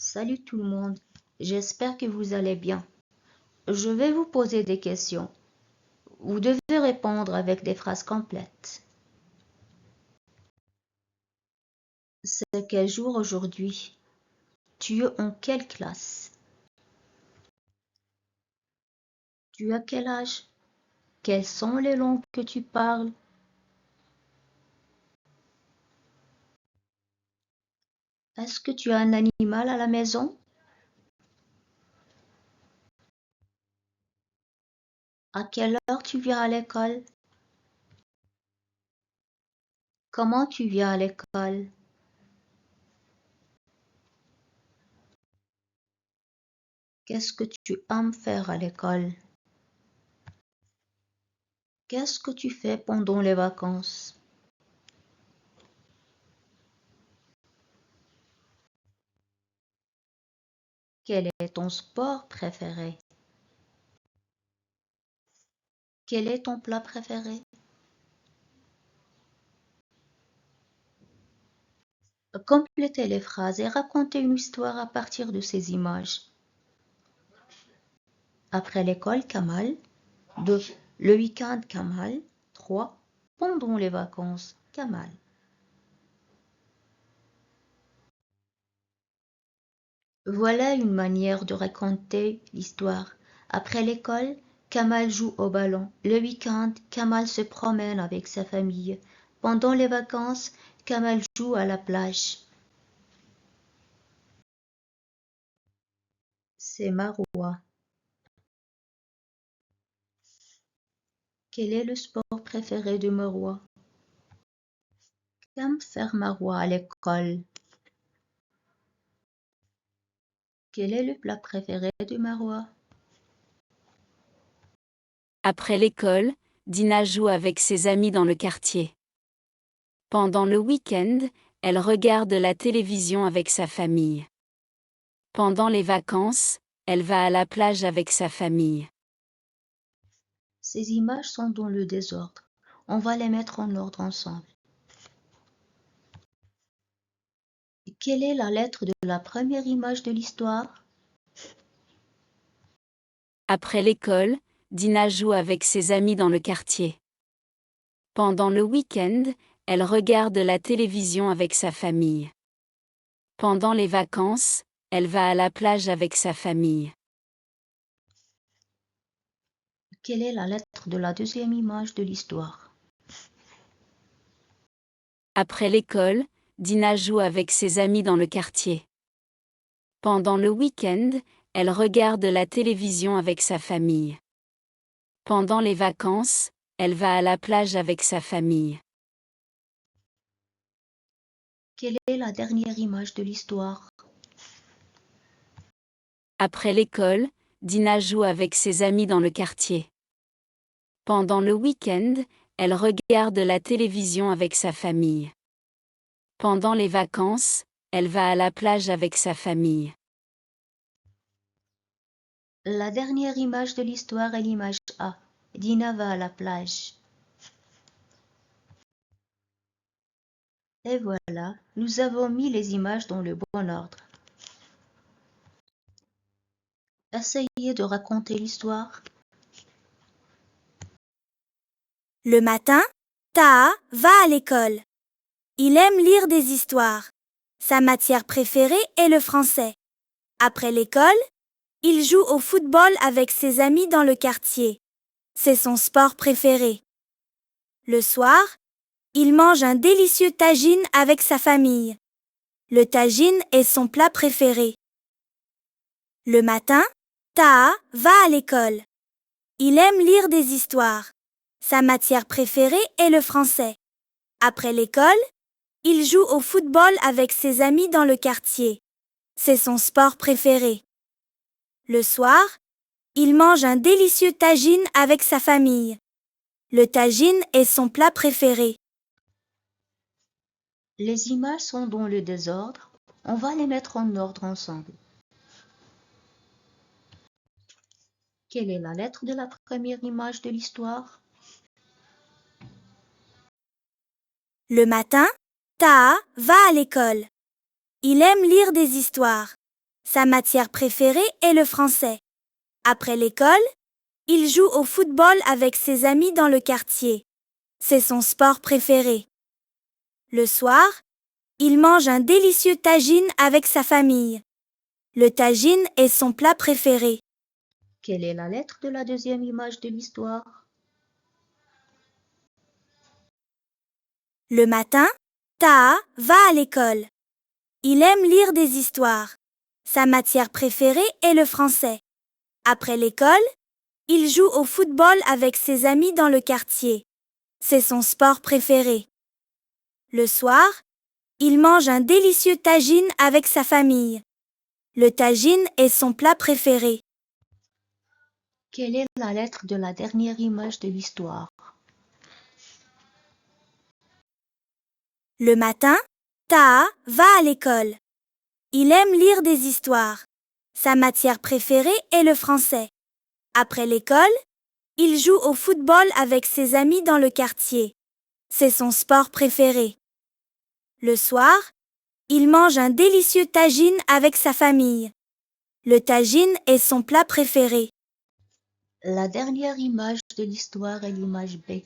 Salut tout le monde, j'espère que vous allez bien. Je vais vous poser des questions. Vous devez répondre avec des phrases complètes. C'est quel jour aujourd'hui? Tu es en quelle classe? Tu as quel âge? Quelles sont les langues que tu parles? Est-ce que tu as un animal à la maison? À quelle heure tu viens à l'école? Comment tu viens à l'école? Qu'est-ce que tu aimes faire à l'école? Qu'est-ce que tu fais pendant les vacances? Quel est ton sport préféré? Quel est ton plat préféré? Complétez les phrases et racontez une histoire à partir de ces images. Après l'école, Kamal. 2. Le week-end, Kamal. 3. Pendant les vacances, Kamal. Voilà une manière de raconter l'histoire. Après l'école, Kamal joue au ballon. Le week-end, Kamal se promène avec sa famille. Pendant les vacances, Kamal joue à la plage. C'est Maroua. Quel est le sport préféré de Maroua? Qu'aime faire Maroua à l'école? Quel est le plat préféré de Maroua? Après l'école, Dina joue avec ses amis dans le quartier. Pendant le week-end, elle regarde la télévision avec sa famille. Pendant les vacances, elle va à la plage avec sa famille. Ces images sont dans le désordre. On va les mettre en ordre ensemble. Quelle est la lettre de la première image de l'histoire? Après l'école, Dina joue avec ses amis dans le quartier. Pendant le week-end, elle regarde la télévision avec sa famille. Pendant les vacances, elle va à la plage avec sa famille. Quelle est la lettre de la deuxième image de l'histoire? Après l'école, Dina joue avec ses amis dans le quartier. Pendant le week-end, elle regarde la télévision avec sa famille. Pendant les vacances, elle va à la plage avec sa famille. Quelle est la dernière image de l'histoire? Après l'école, Dina joue avec ses amis dans le quartier. Pendant le week-end, elle regarde la télévision avec sa famille. Pendant les vacances, elle va à la plage avec sa famille. La dernière image de l'histoire est l'image A. Dina va à la plage. Et voilà, nous avons mis les images dans le bon ordre. Essayez de raconter l'histoire. Le matin, Taha va à l'école. Il aime lire des histoires. Sa matière préférée est le français. Après l'école, il joue au football avec ses amis dans le quartier. C'est son sport préféré. Le soir, il mange un délicieux tagine avec sa famille. Le tagine est son plat préféré. Le matin, Taha va à l'école. Il aime lire des histoires. Sa matière préférée est le français. Après l'école, il joue au football avec ses amis dans le quartier. C'est son sport préféré. Le soir, il mange un délicieux tagine avec sa famille. Le tagine est son plat préféré. Les images sont dans le désordre. On va les mettre en ordre ensemble. Quelle est la lettre de la première image de l'histoire? Le matin, Taha va à l'école. Il aime lire des histoires. Sa matière préférée est le français. Après l'école, il joue au football avec ses amis dans le quartier. C'est son sport préféré. Le soir, il mange un délicieux tagine avec sa famille. Le tagine est son plat préféré. Quelle est la lettre de la deuxième image de l'histoire? Le matin, Taha va à l'école. Il aime lire des histoires. Sa matière préférée est le français. Après l'école, il joue au football avec ses amis dans le quartier. C'est son sport préféré. Le soir, il mange un délicieux tagine avec sa famille. Le tagine est son plat préféré. Quelle est la lettre de la dernière image de l'histoire? Le matin, Taha va à l'école. Il aime lire des histoires. Sa matière préférée est le français. Après l'école, il joue au football avec ses amis dans le quartier. C'est son sport préféré. Le soir, il mange un délicieux tagine avec sa famille. Le tagine est son plat préféré. La dernière image de l'histoire est l'image B.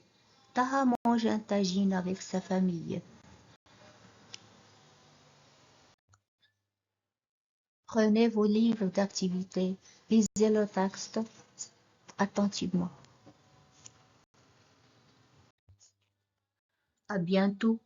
Taha mange un tagine avec sa famille. Prenez vos livres d'activité, lisez le texte attentivement. À bientôt.